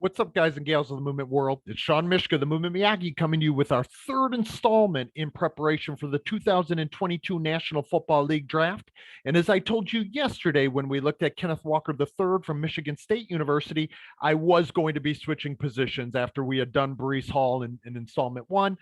What's up, guys and gals of the movement world? It's Sean Mishka, the Movement Miyagi, coming to you with our third installment in preparation for the 2022 National Football League draft. And as I told you yesterday, when we looked at Kenneth Walker III from Michigan State University, I was going to be switching positions after we had done Brees Hall in installment one.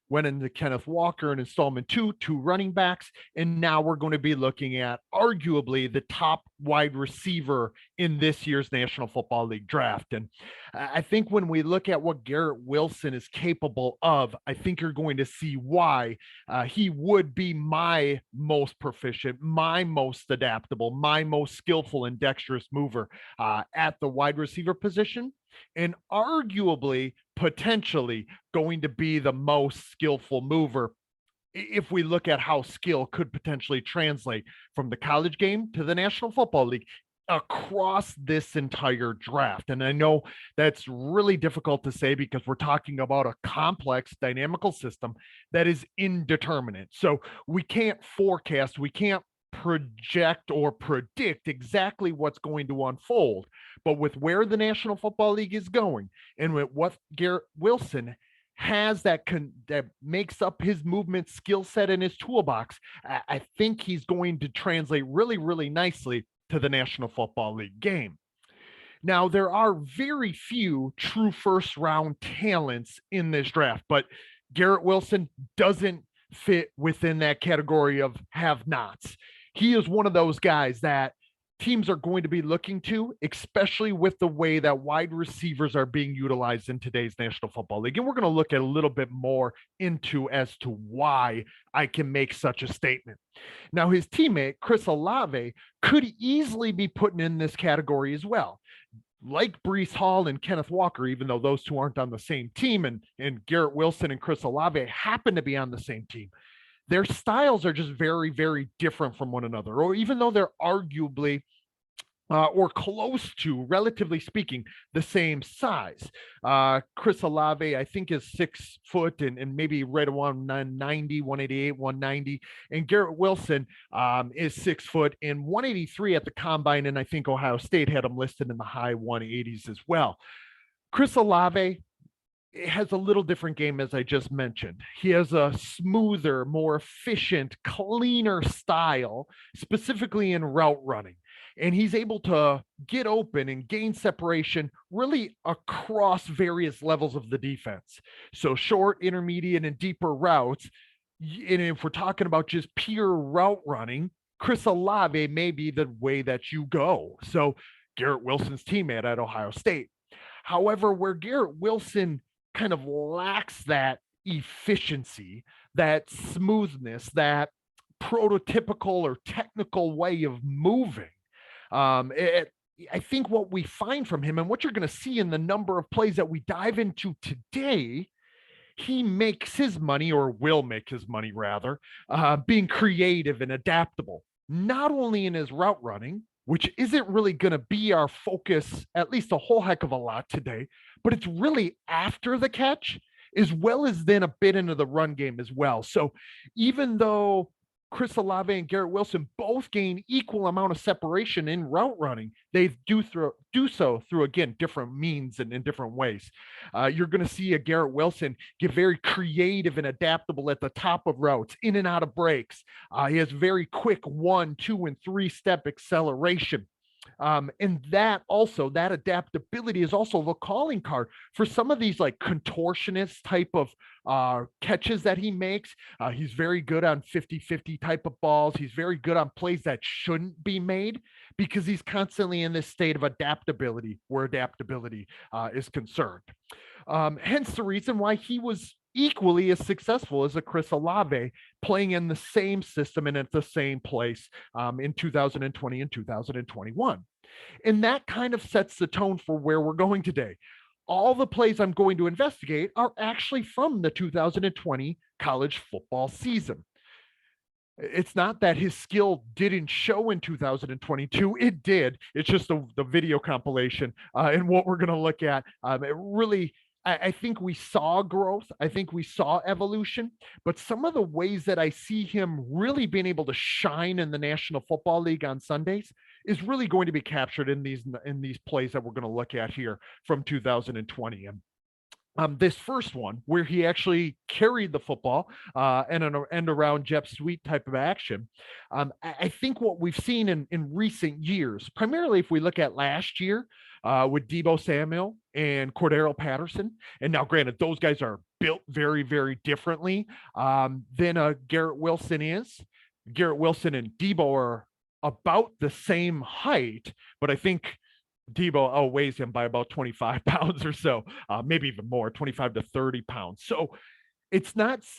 Went into Kenneth Walker in installment two running backs, and now we're going to be looking at arguably the top wide receiver in this year's National Football League draft. And I think when we look at what Garrett Wilson is capable of, I think you're going to see why he would be my most proficient, my most adaptable, my most skillful and dexterous mover at the wide receiver position, and arguably potentially going to be the most skillful mover if we look at how skill could potentially translate from the college game to the National Football League across this entire draft. And I know that's really difficult to say because we're talking about a complex dynamical system that is indeterminate. So we can't forecast, we can't project or predict exactly what's going to unfold. But with where the National Football League is going and with what Garrett Wilson has that makes up his movement skill set in his toolbox, I think he's going to translate really, really nicely to the National Football League game. Now, there are very few true first round talents in this draft, but Garrett Wilson doesn't fit within that category of have nots. He is one of those guys that teams are going to be looking to, especially with the way that wide receivers are being utilized in today's National Football League. And we're going to look at a little bit more into as to why I can make such a statement. Now, his teammate, Chris Olave, could easily be put in this category as well. Like Brees Hall and Kenneth Walker, even though those two aren't on the same team, and Garrett Wilson and Chris Olave happen to be on the same team, their styles are just very, very different from one another, or even though they're arguably or close to, relatively speaking, the same size. Chris Olave, I think, is 6 foot and maybe right around 190, 188, 190. And Garrett Wilson is 6 foot and 183 at the combine. And I think Ohio State had him listed in the high 180s as well. Chris Olave has a little different game, as I just mentioned. He has a smoother, more efficient, cleaner style, specifically in route running. And he's able to get open and gain separation really across various levels of the defense. So short, intermediate, and deeper routes. And if we're talking about just pure route running, Chris Olave may be the way that you go. So Garrett Wilson's teammate at Ohio State. However, where Garrett Wilson kind of lacks that efficiency, that smoothness, that prototypical or technical way of moving. I think what we find from him and what you're going to see in the number of plays that we dive into today, he makes his money, or will make his money rather, being creative and adaptable, not only in his route running, which isn't really going to be our focus, at least a whole heck of a lot today, but it's really after the catch, as well as then a bit into the run game as well. So even though Chris Olave and Garrett Wilson both gain equal amount of separation in route running, they do so through, again, different means and in different ways. You're going to see a Garrett Wilson get very creative and adaptable at the top of routes, in and out of breaks. He has very quick 1, 2, and 3 step acceleration. And that adaptability is also the calling card for some of these like contortionist type of catches that he makes. He's very good on 50-50 type of balls. He's very good on plays that shouldn't be made because he's constantly in this state of adaptability where adaptability is concerned. Hence the reason why he was equally as successful as a Chris Olave, playing in the same system and at the same place in 2020 and 2021. And that kind of sets the tone for where we're going today. All the plays I'm going to investigate are actually from the 2020 college football season. It's not that his skill didn't show in 2022. It did. It's just the video compilation and what we're going to look at. It really I think we saw growth. I think we saw evolution, but some of the ways that I see him really being able to shine in the National Football League on Sundays is really going to be captured in these plays that we're going to look at here from 2020. And this first one, where he actually carried the football and an end around Jeff Sweet type of action, I think what we've seen in recent years, primarily if we look at last year with Debo Samuel and Cordero Patterson, and now granted, those guys are built very, very differently than Garrett Wilson is. Garrett Wilson and Debo are about the same height, but I think Debo outweighs him by about 25 pounds or so, maybe even more, 25 to 30 pounds. So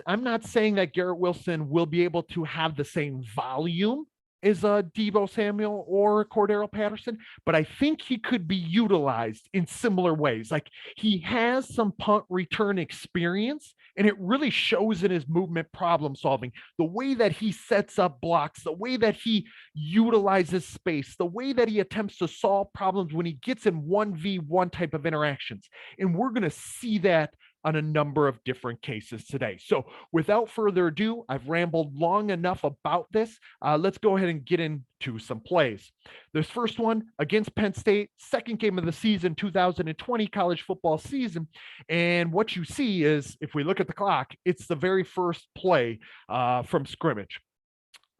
I'm not saying that Garrett Wilson will be able to have the same volume as Debo Samuel or Cordero Patterson, but I think he could be utilized in similar ways. Like he has some punt return experience, and it really shows in his movement problem solving, the way that he sets up blocks, the way that he utilizes space, the way that he attempts to solve problems when he gets in 1v1 type of interactions. And we're going to see that on a number of different cases today. So without further ado, I've rambled long enough about this. Let's go ahead and get into some plays. This first one against Penn State, second game of the season, 2020 college football season. And what you see is, if we look at the clock, it's the very first play from scrimmage.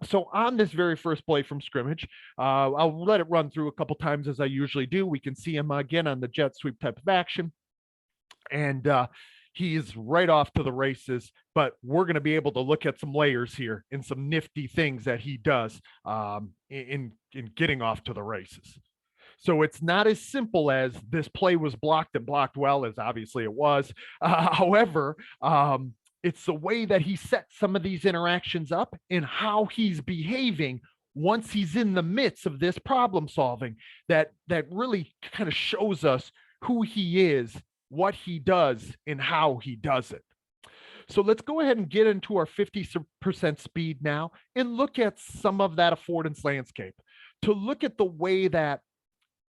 So on this very first play from scrimmage, I'll let it run through a couple times as I usually do. We can see him again on the jet sweep type of action. And he's right off to the races, but we're going to be able to look at some layers here and some nifty things that he does in getting off to the races. So it's not as simple as this play was blocked and blocked well, as obviously it was. However, it's the way that he sets some of these interactions up and how he's behaving once he's in the midst of this problem solving that really kind of shows us who he is, what he does, and how he does it. So let's go ahead and get into our 50% speed now and look at some of that affordance landscape to look at the way that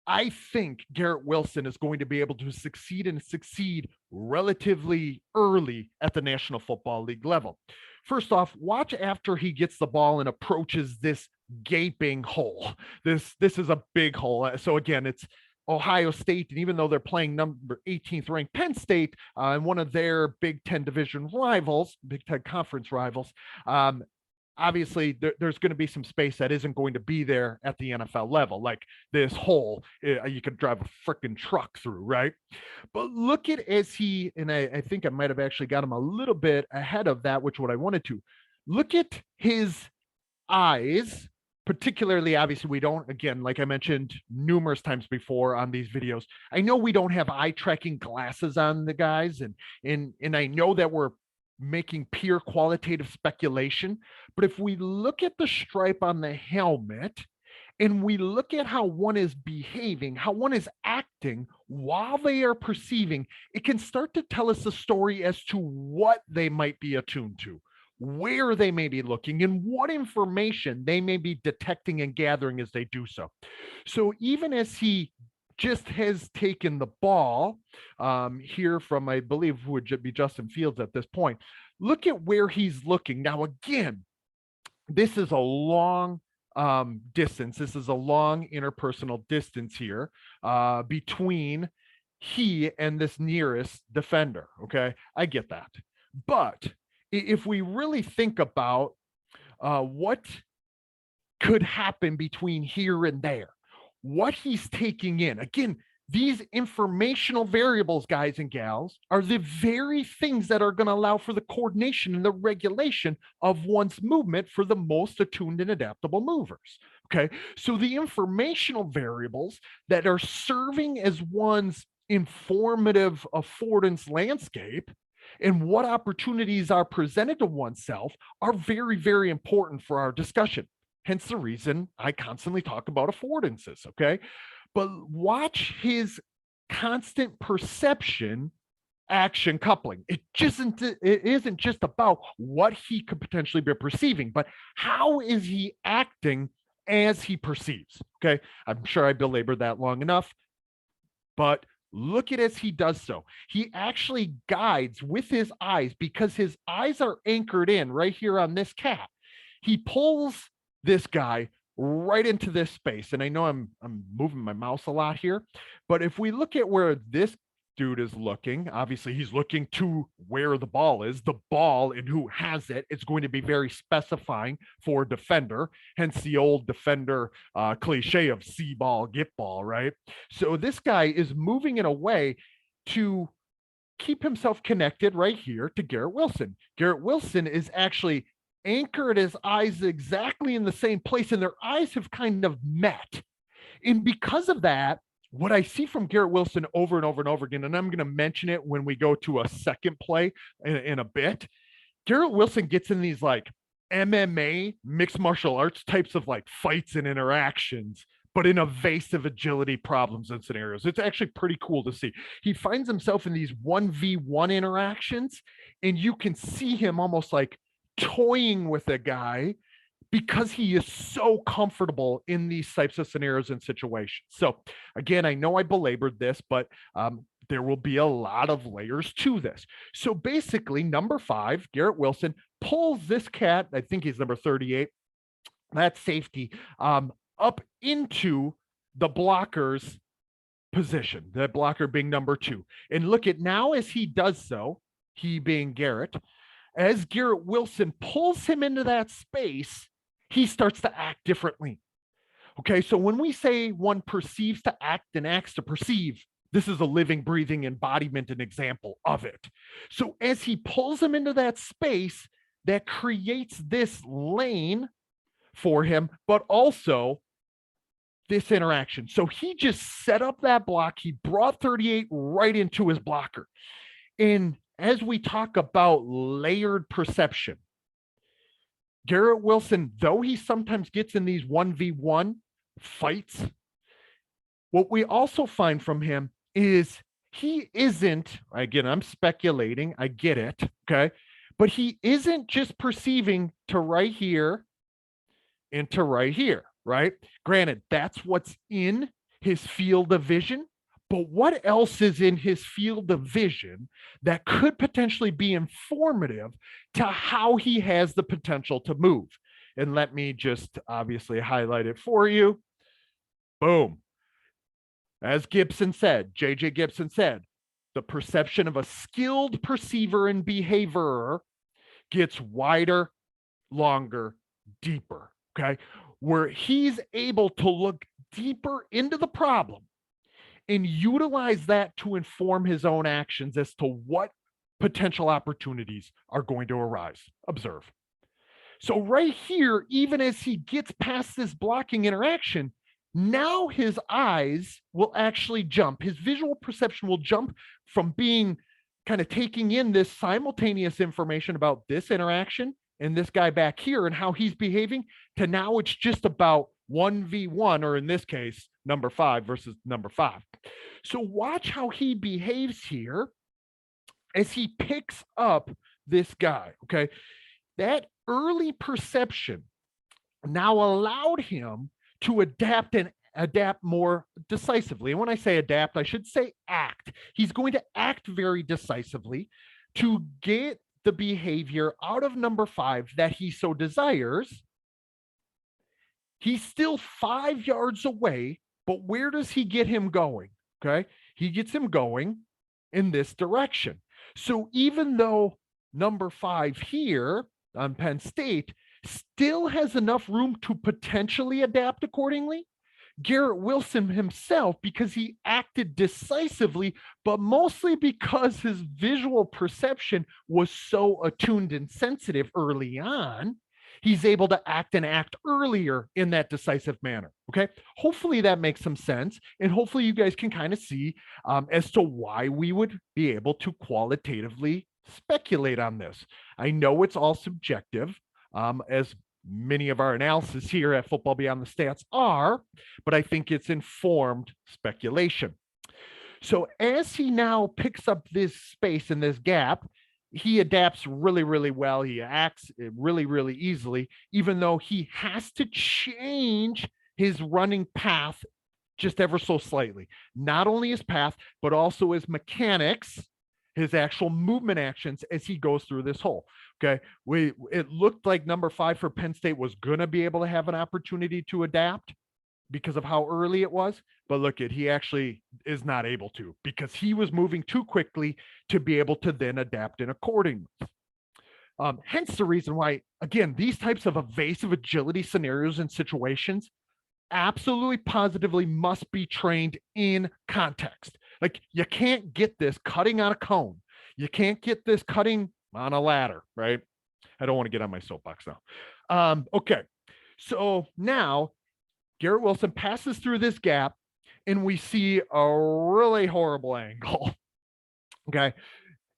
I think Garrett Wilson is going to be able to succeed relatively early at the National Football League level. First off, watch after he gets the ball and approaches this gaping hole. This is a big hole. So again, it's Ohio State, and even though they're playing number 18th ranked Penn State and one of their Big Ten division rivals, Big Ten conference rivals, obviously there's going to be some space that isn't going to be there at the NFL level. Like this hole, you could drive a freaking truck through, right? But look at as he, and I think I might have actually got him a little bit ahead of that, which what I wanted to. Look at his eyes. Particularly, obviously, we don't, again, like I mentioned numerous times before on these videos, I know we don't have eye tracking glasses on the guys, and I know that we're making pure qualitative speculation, but if we look at the stripe on the helmet and we look at how one is behaving, how one is acting while they are perceiving, it can start to tell us a story as to what they might be attuned to, where they may be looking, and what information they may be detecting and gathering as they do so. So even as he just has taken the ball here from, I believe, would be Justin Fields at this point, look at where he's looking. Now, again, this is a long distance. This is a long interpersonal distance here between he and this nearest defender. Okay, I get that. But if we really think about what could happen between here and there, what he's taking in, again, these informational variables, guys and gals, are the very things that are going to allow for the coordination and the regulation of one's movement for the most attuned and adaptable movers. Okay, so the informational variables that are serving as one's informative affordance landscape and what opportunities are presented to oneself are very, very important for our discussion. Hence the reason I constantly talk about affordances, okay? But watch his constant perception action coupling. It isn't just about what he could potentially be perceiving, but how is he acting as he perceives, okay? I'm sure I belabored that long enough, but Look at as he does so. He actually guides with his eyes because his eyes are anchored in right here on this cat. He pulls this guy right into this space. And I know I'm moving my mouse a lot here, but if we look at where this dude is looking, obviously he's looking to where the ball is. The ball and who has it is going to be very specifying for defender, hence the old defender cliche of see ball, get ball, right? So this guy is moving in a way to keep himself connected right here to Garrett Wilson. Garrett Wilson is actually anchored his eyes exactly in the same place, and their eyes have kind of met. And because of that, what I see from Garrett Wilson over and over and over again, and I'm going to mention it when we go to a second play in a bit, Garrett Wilson gets in these like MMA, mixed martial arts types of like fights and interactions, but in evasive agility problems and scenarios. It's actually pretty cool to see. He finds himself in these 1v1 interactions, and you can see him almost like toying with a guy because he is so comfortable in these types of scenarios and situations. So again, I know I belabored this, but there will be a lot of layers to this. So basically, number 5, Garrett Wilson pulls this cat, I think he's number 38, that safety, up into the blocker's position, the blocker being number 2. And look at now as he does so, he being Garrett, as Garrett Wilson pulls him into that space, he starts to act differently. Okay, so when we say one perceives to act and acts to perceive, this is a living, breathing embodiment and example of it. So as he pulls him into that space, that creates this lane for him, but also this interaction. So he just set up that block. He brought 38 right into his blocker. And as we talk about layered perception, Garrett Wilson, though he sometimes gets in these 1v1 fights, what we also find from him is he isn't, again, I'm speculating, I get it, okay? But he isn't just perceiving to right here and to right here, right? Granted, that's what's in his field of vision, but what else is in his field of vision that could potentially be informative to how he has the potential to move? And let me just obviously highlight it for you. Boom. As Gibson said, J.J. Gibson said, the perception of a skilled perceiver and behavior gets wider, longer, deeper, okay? Where he's able to look deeper into the problem and utilize that to inform his own actions as to what potential opportunities are going to arise. Observe. So right here, even as he gets past this blocking interaction, now his eyes will actually jump. His visual perception will jump from being kind of taking in this simultaneous information about this interaction and this guy back here and how he's behaving to now it's just about 1v1, or in this case, number 5 versus number 5. So watch how he behaves here as he picks up this guy, okay? That early perception now allowed him to adapt and adapt more decisively. And when I say adapt, I should say act. He's going to act very decisively to get the behavior out of number 5 that he so desires. He's still 5 yards away, but where does he get him going? Okay, he gets him going in this direction. So even though number 5 here on Penn State still has enough room to potentially adapt accordingly, Garrett Wilson himself, because he acted decisively, but mostly because his visual perception was so attuned and sensitive early on, he's able to act earlier in that decisive manner. Okay. Hopefully that makes some sense. And hopefully you guys can kind of see as to why we would be able to qualitatively speculate on this. I know it's all subjective, as many of our analysis here at Football Beyond the Stats are, but I think it's informed speculation. So as he now picks up this space and this gap, he adapts really, really well. He acts really, really easily, even though he has to change his running path just ever so slightly. Not only his path, but also his mechanics, his actual movement actions as he goes through this hole. Okay. It looked like number 5 for Penn State was going to be able to have an opportunity to adapt because of how early it was. But look at, he actually is not able to because he was moving too quickly to be able to then adapt in accordingly. Hence the reason why, again, these types of evasive agility scenarios and situations absolutely positively must be trained in context. Like you can't get this cutting on a cone. You can't get this cutting on a ladder, right? I don't want to get on my soapbox now. Okay. So now Garrett Wilson passes through this gap and we see a really horrible angle. Okay.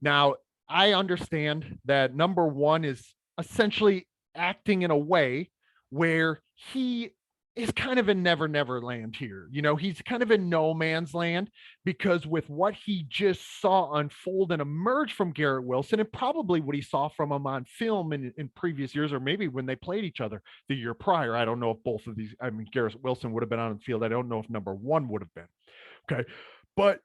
Now, I understand that number 1 is essentially acting in a way where he is kind of in never land here. You know, he's kind of in no man's land because with what he just saw unfold and emerge from Garrett Wilson and probably what he saw from him on film in previous years, or maybe when they played each other the year prior. I don't know if both of these, I mean, Garrett Wilson would have been on the field. I don't know if number 1 would have been. Okay. But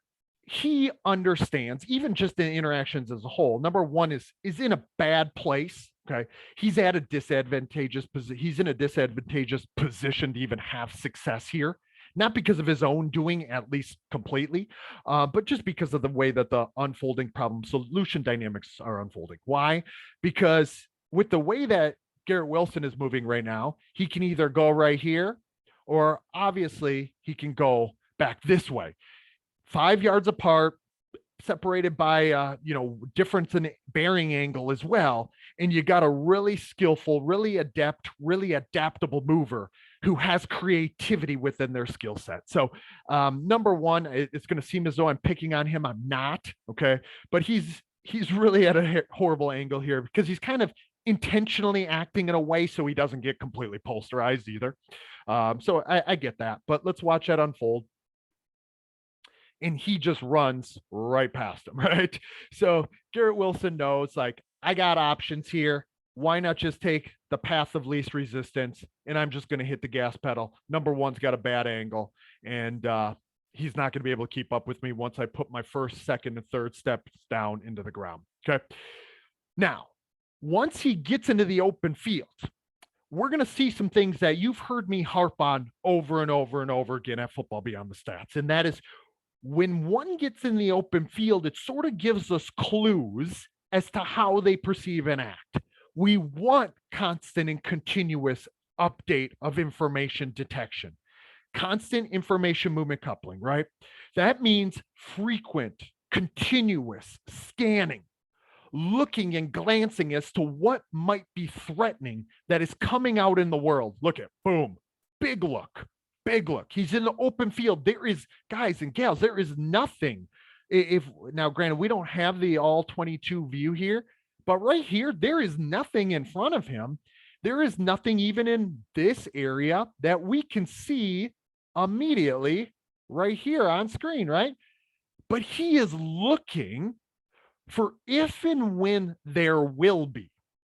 he understands, even just in interactions as a whole, number 1 is in a bad place. Okay. He's at a disadvantageous position. He's in a disadvantageous position to even have success here, not because of his own doing, at least completely, but just because of the way that the unfolding problem solution dynamics are unfolding. Why? Because with the way that Garrett Wilson is moving right now, he can either go right here, or obviously he can go back this way. 5 yards apart, separated by difference in bearing angle as well, and you got a really skillful, really adept, really adaptable mover who has creativity within their skill set. So number 1, it's going to seem as though I'm picking on him. I'm not. Okay. But he's really at a horrible angle here because he's kind of intentionally acting in a way so he doesn't get completely posterized either. So I get that, but let's watch that unfold. And he just runs right past him, right? So Garrett Wilson knows, like, I got options here. Why not just take the path of least resistance? And I'm just going to hit the gas pedal. Number 1's got a bad angle, and he's not going to be able to keep up with me once I put my first, second, and third steps down into the ground. Okay. Now, once he gets into the open field, we're going to see some things that you've heard me harp on over and over and over again at Football Beyond the Stats. And that is, when one gets in the open field, it sort of gives us clues as to how they perceive and act. We want constant and continuous update of information detection, constant information movement coupling, right? That means frequent, continuous scanning, looking and glancing as to what might be threatening that is coming out in the world. Look at, boom, big look. Big look. He's in the open field. There is, guys and gals, there is nothing. If now, granted, we don't have the all 22 view here, but right here, there is nothing in front of him. There is nothing even in this area that we can see immediately right here on screen, right? But he is looking for if and when there will be,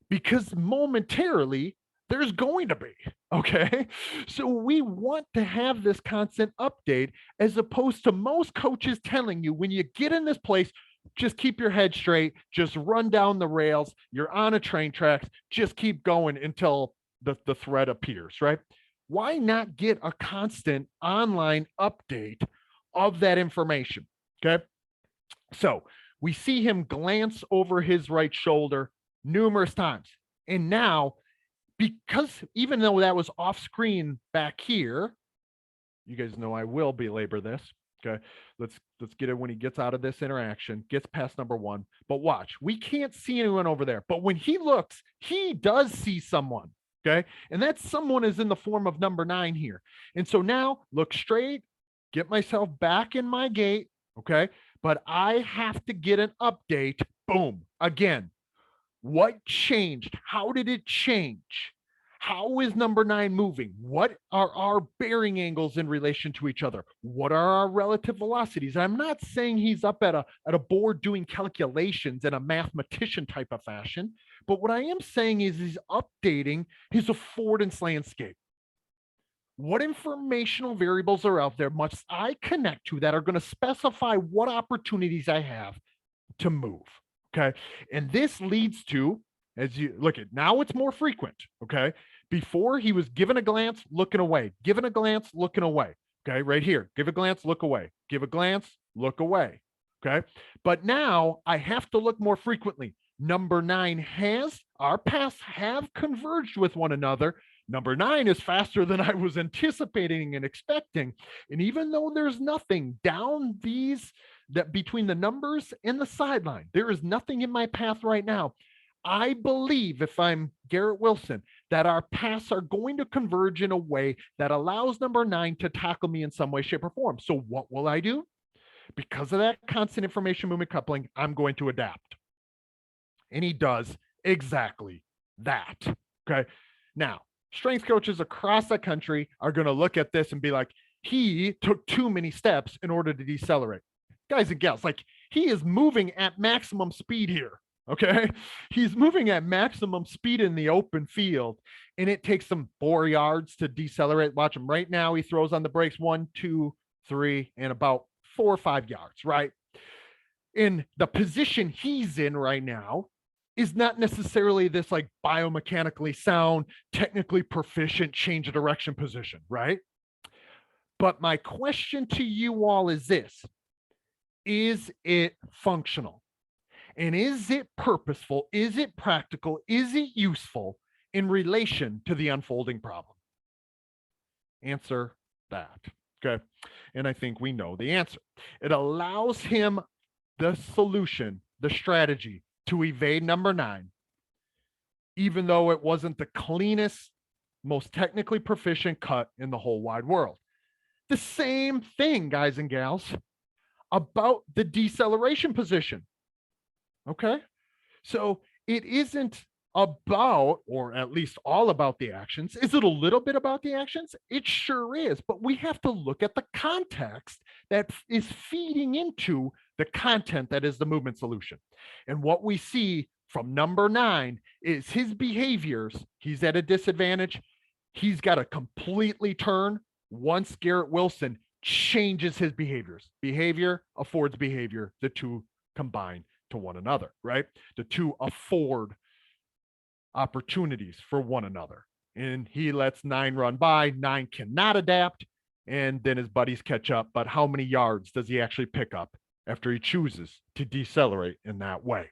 because momentarily there's going to be. Okay. So we want to have this constant update as opposed to most coaches telling you when you get in this place, just keep your head straight, just run down the rails. You're on a train tracks, just keep going until the threat appears, right? Why not get a constant online update of that information? Okay. So we see him glance over his right shoulder numerous times. And now, because even though that was off screen back here, you guys know I will belabor this. Okay, let's get it when he gets out of this interaction, gets past number 1. But watch, we can't see anyone over there. But when he looks, he does see someone. Okay, and that someone is in the form of number 9 here. And so now look straight, get myself back in my gate. Okay, but I have to get an update. Boom, again. What changed? How did it change? How is number 9 moving? What are our bearing angles in relation to each other? What are our relative velocities? I'm not saying he's up at a board doing calculations in a mathematician type of fashion, but what I am saying is he's updating his affordance landscape. What informational variables are out there must I connect to that are going to specify what opportunities I have to move? Okay. And this leads to, as you look at now, it's more frequent. Okay. Before he was given a glance, looking away, given a glance, looking away. Okay. Right here, give a glance, look away, give a glance, look away. Okay. But now I have to look more frequently. Number nine has, our paths have converged with one another. Number nine is faster than I was anticipating and expecting. And even though there's nothing down these that between the numbers and the sideline, there is nothing in my path right now. I believe, if I'm Garrett Wilson, that our paths are going to converge in a way that allows number nine to tackle me in some way, shape, or form. So, what will I do? Because of that constant information movement coupling, I'm going to adapt. And he does exactly that. Okay. Now, strength coaches across the country are going to look at this and be like, he took too many steps in order to decelerate. Guys and gals, like he is moving at maximum speed here. Okay. He's moving at maximum speed in the open field, and it takes him 4 yards to decelerate. Watch him right now. He throws on the brakes 1, 2, 3, and about 4 or 5 yards, right? In the position he's in right now is not necessarily this like biomechanically sound, technically proficient change of direction position, right? But my question to you all is this: is it functional? And is it purposeful? Is it practical? Is it useful in relation to the unfolding problem? Answer that. Okay. And I think we know the answer. It allows him the solution, the strategy to evade number nine, even though it wasn't the cleanest, most technically proficient cut in the whole wide world. The same thing, guys and gals, about the deceleration position. Okay. So it isn't about, or at least all about the actions. Is it a little bit about the actions? It sure is. But we have to look at the context that is feeding into the content that is the movement solution. And what we see from number nine is his behaviors. He's at a disadvantage. He's got to completely turn once Garrett Wilson changes his behaviors. Behavior affords behavior. The two combine to one another, right? The two afford opportunities for one another. And he lets nine run by. Nine cannot adapt. And then his buddies catch up. But how many yards does he actually pick up after he chooses to decelerate in that way?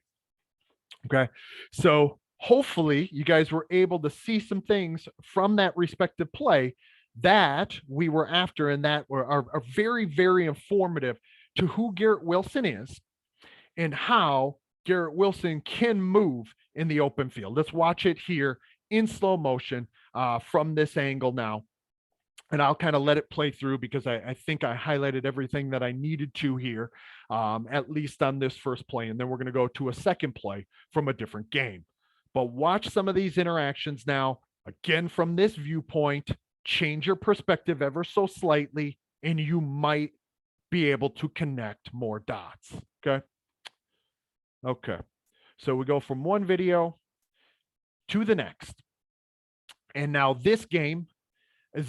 Okay. So hopefully you guys were able to see some things from that respective play that we were after and that are very, very informative to who Garrett Wilson is and how Garrett Wilson can move in the open field. Let's watch it here in slow motion from this angle now. And I'll kind of let it play through because I think I highlighted everything that I needed to here, at least on this first play. And then we're going to go to a second play from a different game. But watch some of these interactions now, again, from this viewpoint. Change your perspective ever so slightly, and you might be able to connect more dots. Okay. Okay. So we go from one video to the next. And now this game is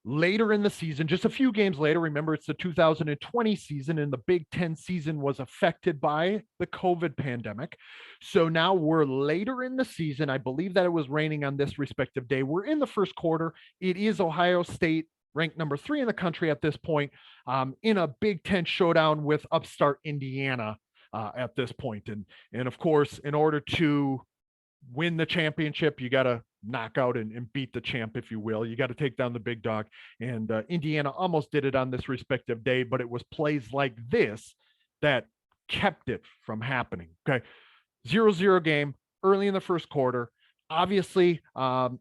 later in the season, just a few games later. Remember, it's the 2020 season, and the Big Ten season was affected by the COVID pandemic. So now we're later in the season. I believe that it was raining on this respective day. We're in the first quarter. It is Ohio State, ranked number 3 in the country at this point, in a Big Ten showdown with upstart Indiana at this point. And of course, in order to win the championship, you got to knock out and beat the champ, if you will. You got to take down the big dog. And Indiana almost did it on this respective day, but it was plays like this that kept it from happening. Okay. 0-0 game early in the first quarter. Obviously,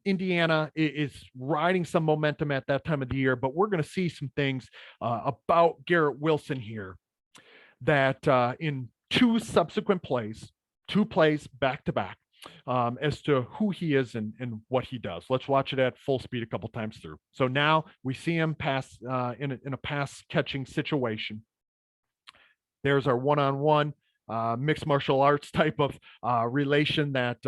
Indiana is riding some momentum at that time of the year, but we're going to see some things about Garrett Wilson here that in two subsequent plays, 2 plays back to back, as to who he is and what he does. Let's watch it at full speed a couple times through. So now we see him pass in a pass catching situation. There's our one-on-one mixed martial arts type of relation that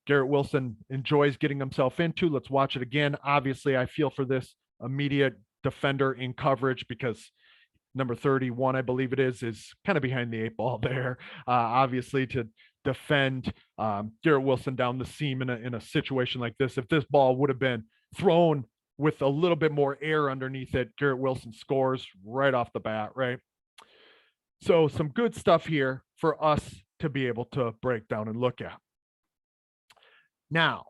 Garrett Wilson enjoys getting himself into. Let's watch it again. Obviously, I feel for this immediate defender in coverage because number 31, I believe it is kind of behind the eight ball there, obviously, to defend Garrett Wilson down the seam in a situation like this. If this ball would have been thrown with a little bit more air underneath it, Garrett Wilson scores right off the bat, right? So some good stuff here for us to be able to break down and look at. Now,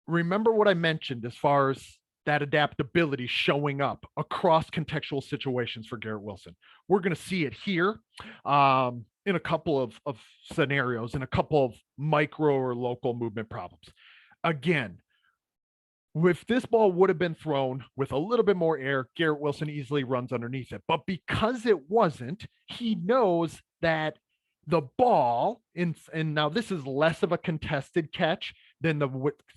remember what I mentioned as far as that adaptability showing up across contextual situations for Garrett Wilson. We're going to see it here in a couple of scenarios, in a couple of micro or local movement problems. Again, if this ball would have been thrown with a little bit more air, Garrett Wilson easily runs underneath it. But because it wasn't, he knows that the ball, and now this is less of a contested catch than the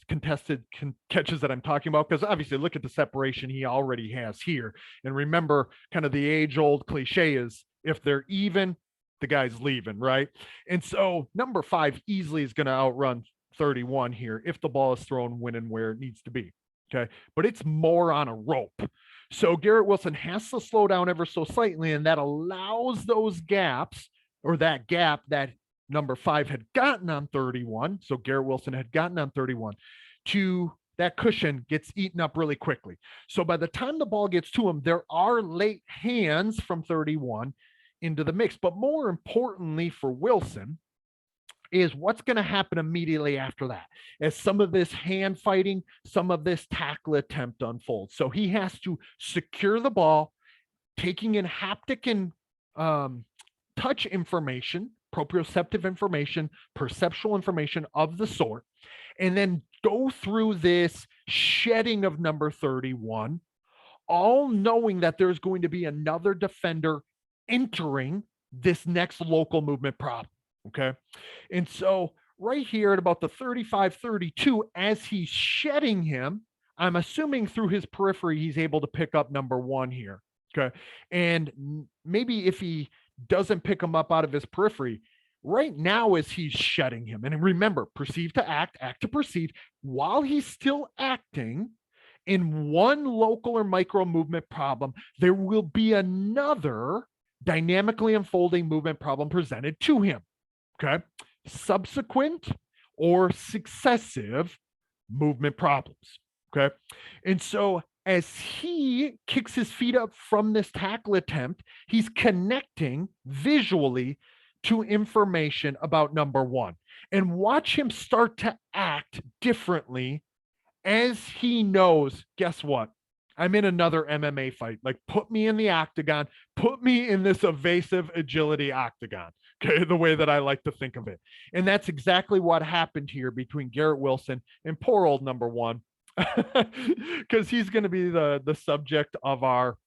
contested catches that I'm talking about, because obviously look at the separation he already has here. And remember, kind of the age-old cliche is if they're even, the guy's leaving, right? And so number 5 easily is going to outrun 31 here if the ball is thrown when and where it needs to be. Okay. But it's more on a rope. So Garrett Wilson has to slow down ever so slightly, and that allows those gaps, or that gap that number 5 had gotten on 31. So Garrett Wilson had gotten on 31 to that cushion gets eaten up really quickly. So by the time the ball gets to him, there are late hands from 31 into the mix. But more importantly for Wilson, is what's going to happen immediately after that as some of this hand fighting, some of this tackle attempt unfolds. So he has to secure the ball, taking in haptic and touch information, proprioceptive information, perceptual information of the sort, and then go through this shedding of number 31, all knowing that there's going to be another defender entering this next local movement problem. Okay. And so right here at about the 35-32, as he's shedding him, I'm assuming through his periphery, he's able to pick up number 1 here. Okay. And maybe if he doesn't pick him up out of his periphery, right now as he's shedding him, and remember, perceive to act, act to perceive, while he's still acting, in one local or micro movement problem, there will be another dynamically unfolding movement problem presented to him. Okay. Subsequent or successive movement problems. Okay. And so as he kicks his feet up from this tackle attempt, he's connecting visually to information about number 1. And watch him start to act differently as he knows, guess what? I'm in another MMA fight. Like, put me in the octagon, put me in this evasive agility octagon. Okay, the way that I like to think of it. And that's exactly what happened here between Garrett Wilson and poor old number 1, because he's going to be the subject of our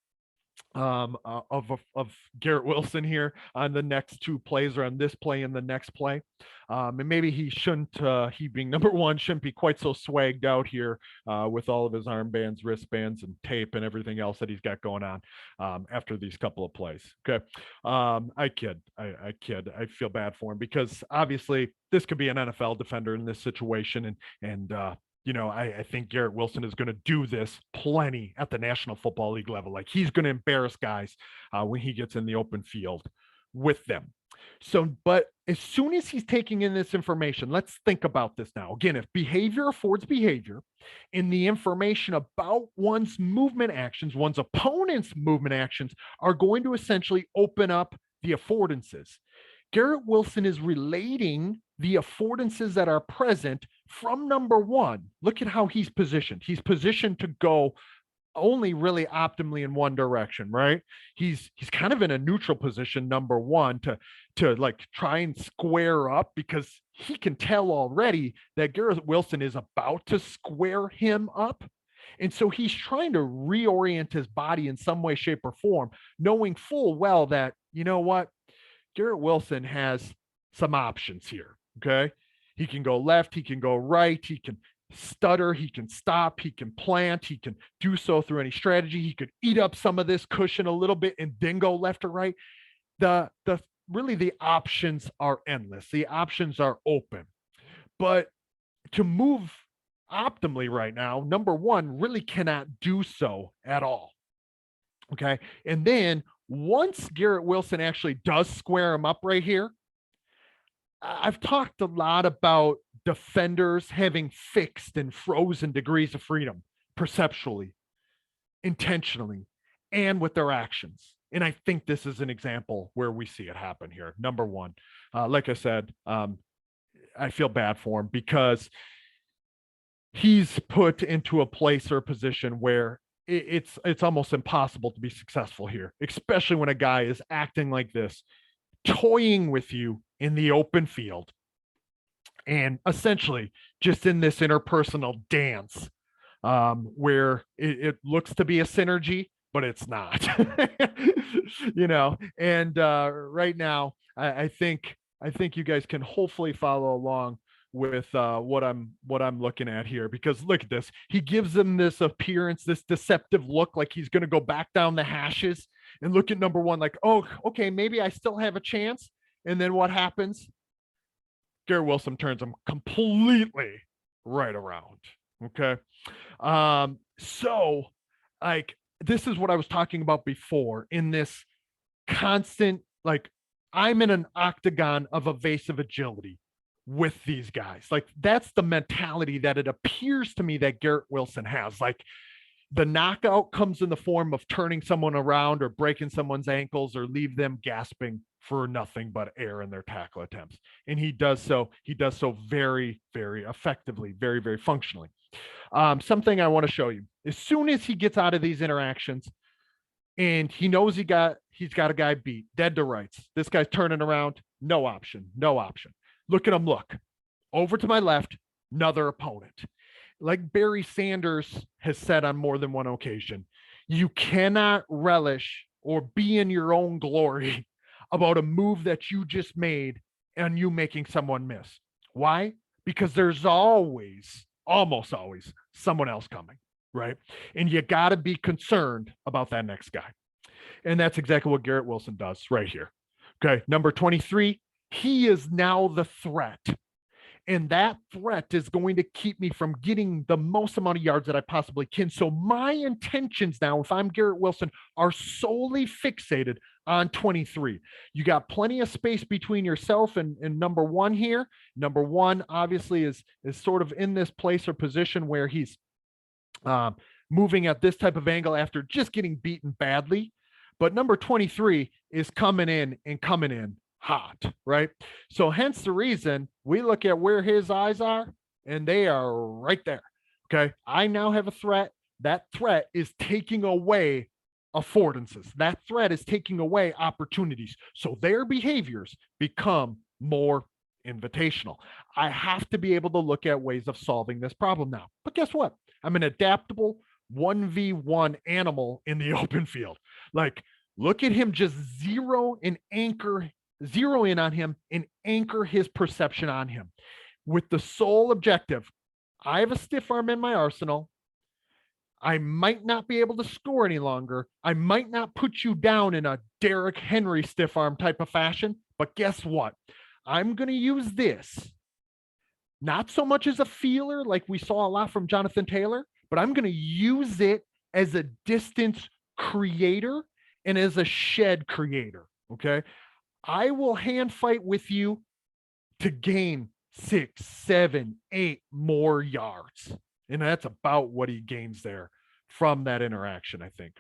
of Garrett Wilson here on the next 2 plays, or on this play and the next play. And maybe he shouldn't, he being number 1, shouldn't be quite so swagged out here with all of his armbands, wristbands, and tape and everything else that he's got going on after these couple of plays. Okay. I kid. I feel bad for him because obviously this could be an NFL defender in this situation. And I think Garrett Wilson is going to do this plenty at the National Football League level. Like, he's going to embarrass guys when he gets in the open field with them. So, but as soon as he's taking in this information, let's think about this now. Again, if behavior affords behavior, and the information about one's movement actions, one's opponent's movement actions, are going to essentially open up the affordances. Garrett Wilson is relating the affordances that are present from number 1. Look at how he's positioned. He's positioned to go only really optimally in one direction, right? He's kind of in a neutral position, number 1, to like try and square up, because he can tell already that Garrett Wilson is about to square him up. And so he's trying to reorient his body in some way, shape, or form, knowing full well that, you know what, Garrett Wilson has some options here. Okay. He can go left, he can go right, he can stutter, he can stop, he can plant, he can do so through any strategy. He could eat up some of this cushion a little bit and then go left or right. Really the options are endless. The options are open. But to move optimally right now, number one, really cannot do so at all. Okay. And then once Garrett Wilson actually does square him up right here, I've talked a lot about defenders having fixed and frozen degrees of freedom perceptually, intentionally, and with their actions. And I think this is an example where we see it happen here. Number one, like I said, I feel bad for him because he's put into a place or a position where it's almost impossible to be successful here, especially when a guy is acting like this, toying with you in the open field, and essentially just in this interpersonal dance, where it looks to be a synergy, but it's not. And right now, I think you guys can hopefully follow along with what I'm looking at here, because look at this. He gives him this appearance, this deceptive look, like he's going to go back down the hashes and look at number one, like, oh, okay, maybe I still have a chance. And then what happens? Garrett Wilson turns him completely right around. Okay. So like, this is what I was talking about before, in this constant, like, I'm in an octagon of evasive agility with these guys. Like, that's the mentality that it appears to me that Garrett Wilson has. Like, the knockout comes in the form of turning someone around or breaking someone's ankles or leave them gasping for nothing but air in their tackle attempts. And he does so very, very effectively, very, very functionally. Something I want to show you. As soon as he gets out of these interactions and he knows he's got a guy beat, dead to rights. This guy's turning around, no option, no option. Look at him, look. Over to my left, another opponent. Like Barry Sanders has said on more than one occasion, you cannot relish or be in your own glory about a move that you just made and you making someone miss. Why? Because there's always, almost always, someone else coming, right? And you got to be concerned about that next guy. And that's exactly what Garrett Wilson does right here. Okay, number 23, he is now the threat. And that threat is going to keep me from getting the most amount of yards that I possibly can. So my intentions now, if I'm Garrett Wilson, are solely fixated on 23. You got plenty of space between yourself and number one here. Number one, obviously, is sort of in this place or position where he's moving at this type of angle after just getting beaten badly. But number 23 is coming in hot, right? So hence the reason we look at where his eyes are, and they are right there. Okay. I now have a threat. That threat is taking away affordances. That threat is taking away opportunities. So their behaviors become more invitational. I have to be able to look at ways of solving this problem now. But guess what? I'm an adaptable 1v1 animal in the open field. Like, look at him just zero in on him and anchor his perception on him with the sole objective. I have a stiff arm in my arsenal. I might not be able to score any longer. I might not put you down in a Derrick Henry stiff arm type of fashion, but guess what? I'm going to use this not so much as a feeler like we saw a lot from Jonathan Taylor, but I'm going to use it as a distance creator and as a shed creator. Okay. I will hand fight with you to gain 6, 7, 8 more yards. And that's about what he gains there from that interaction, I think.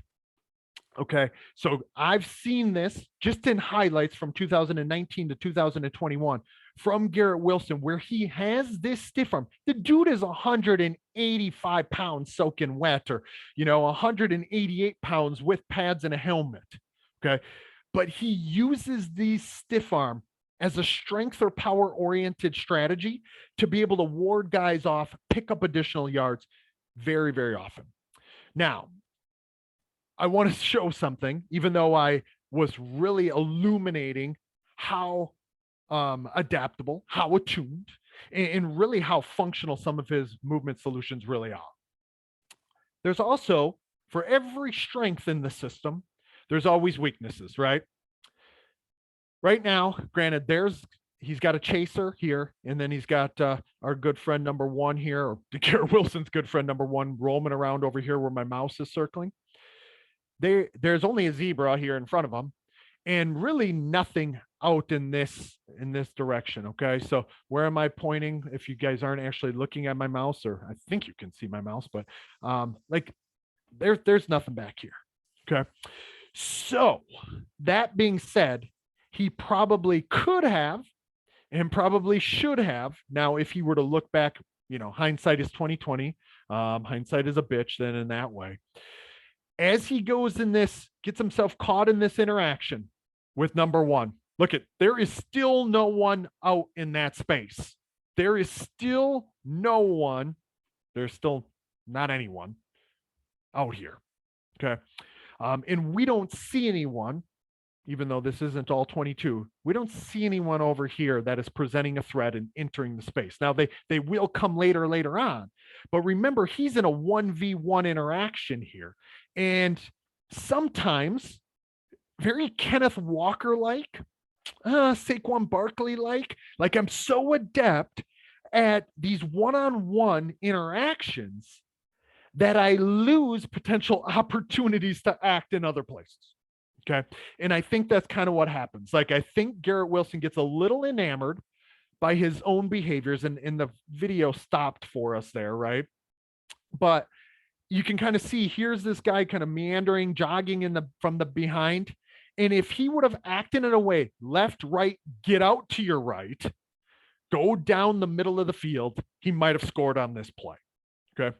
Okay. So I've seen this just in highlights from 2019 to 2021 from Garrett Wilson, where he has this stiff arm. The dude is 185 pounds soaking wet, or, 188 pounds with pads and a helmet. Okay. But he uses these stiff arm as a strength or power oriented strategy to be able to ward guys off, pick up additional yards very, very often. Now, I want to show something, even though I was really illuminating how adaptable, how attuned, and really how functional some of his movement solutions really are. There's also, for every strength in the system, there's always weaknesses, right? Right now, granted, there's he's got a chaser here, and then he's got our good friend number one here, or Garrett Wilson's good friend number one, roaming around over here where my mouse is circling. There's only a zebra here in front of him, and really nothing out in this direction. Okay, so where am I pointing? If you guys aren't actually looking at my mouse, or I think you can see my mouse, but like there's nothing back here. Okay, so that being said, he probably could have and probably should have. Now, if he were to look back, hindsight is 2020. Hindsight is a bitch. Then in that way, as he goes in this, gets himself caught in this interaction with number one. Look at, there is still no one out in that space. There is still no one. There's still not anyone out here. Okay. And we don't see anyone, even though this isn't all 22, we don't see anyone over here that is presenting a threat and entering the space. Now, they will come later on. But remember, he's in a 1v1 interaction here. And sometimes, very Kenneth Walker-like, Saquon Barkley-like I'm so adept at these one-on-one interactions that I lose potential opportunities to act in other places. Okay. And I think that's kind of what happens. I think Garrett Wilson gets a little enamored by his own behaviors, and the video stopped for us there, right? But you can kind of see, here's this guy kind of meandering, jogging from the behind. And if he would have acted in a way, left, right, get out to your right, go down the middle of the field, he might have scored on this play. Okay.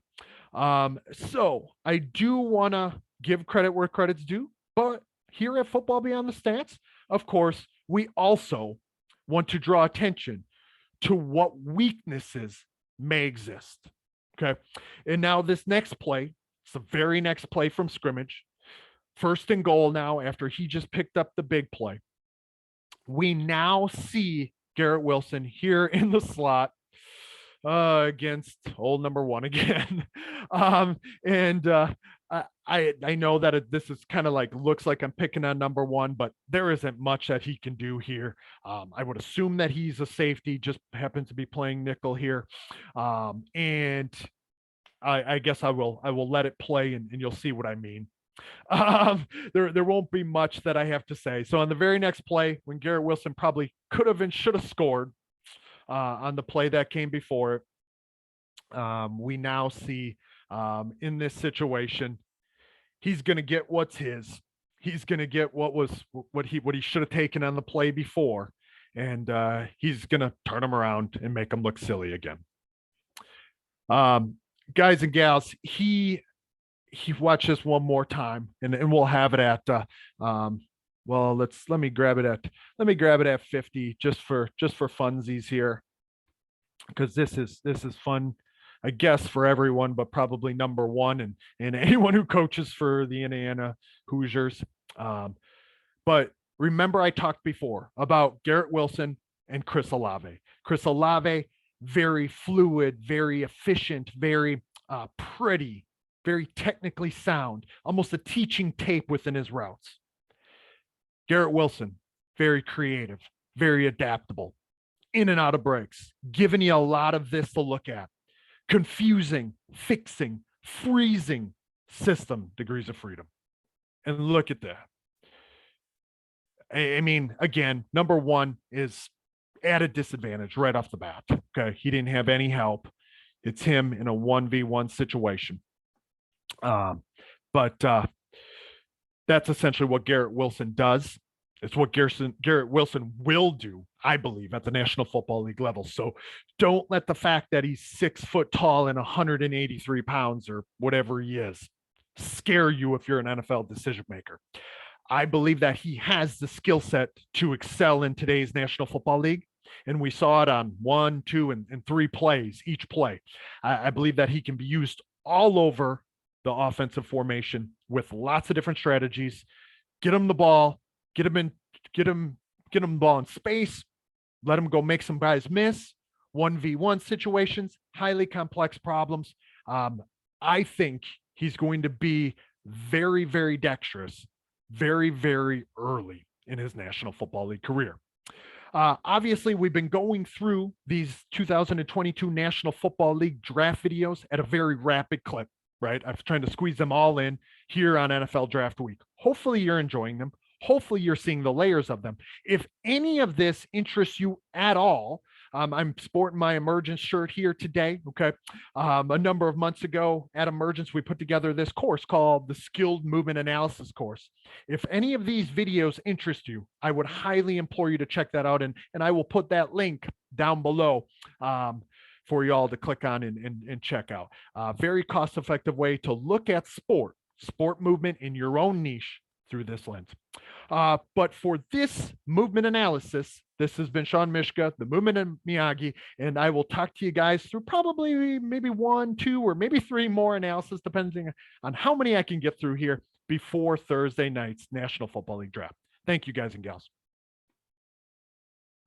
So I do want to give credit where credit's due, but here at Football Beyond the Stats, of course, we also want to draw attention to what weaknesses may exist. Okay. And now this next play, it's the very next play from scrimmage. First and goal now, after he just picked up the big play. We now see Garrett Wilson here in the slot against old number one again. I know that this is kind of looks like I'm picking on number one, but there isn't much that he can do here. I would assume that he's a safety, just happens to be playing nickel here. And I guess I will let it play, and you'll see what I mean. There won't be much that I have to say. So on the very next play, when Garrett Wilson probably could have and should have scored on the play that came before it, we now see in this situation, he's going to get what's his. He's going to get what he should have taken on the play before, and he's going to turn him around and make him look silly again. Guys and gals, he watch this one more time, and we'll have it at well, let me grab it at 50 just for funsies here, because this is fun, I guess, for everyone, but probably number one and anyone who coaches for the Indiana Hoosiers. But remember, I talked before about Garrett Wilson and Chris Olave. Chris Olave, very fluid, very efficient, very pretty, very technically sound, almost a teaching tape within his routes. Garrett Wilson, very creative, very adaptable, in and out of breaks, giving you a lot of this to look at. Confusing, fixing, freezing system, degrees of freedom. And look at that. I mean, again, number one is at a disadvantage right off the bat. Okay. He didn't have any help. It's him in a 1v1 situation. But that's essentially what Garrett Wilson does. It's what Garrett Wilson will do, I believe, at the National Football League level. So don't let the fact that he's 6 foot tall and 183 pounds or whatever he is scare you if you're an NFL decision maker. I believe that he has the skill set to excel in today's National Football League. And we saw it on 1, 2, and 3 plays, each play. I believe that he can be used all over the offensive formation with lots of different strategies. Get him the ball, get him the ball in space, let him go make some guys miss. 1v1 situations, highly complex problems. I think he's going to be very, very dexterous, very, very early in his National Football League career. Obviously, we've been going through these 2022 National Football League draft videos at a very rapid clip, right? I'm trying to squeeze them all in here on NFL Draft Week. Hopefully, you're enjoying them. Hopefully, you're seeing the layers of them. If any of this interests you at all, I'm sporting my Emergence shirt here today. Okay. A number of months ago at Emergence, we put together this course called the Skilled Movement Analysis course. If any of these videos interest you, I would highly implore you to check that out. And I will put that link down below for you all to click on and check out. Very cost effective way to look at sport movement in your own niche through this lens. But for this movement analysis, this has been Sean Mishka, the Movement and Miyagi, and I will talk to you guys through probably maybe one, two, or maybe three more analysis, depending on how many I can get through here before Thursday night's National Football League draft. Thank you, guys and gals.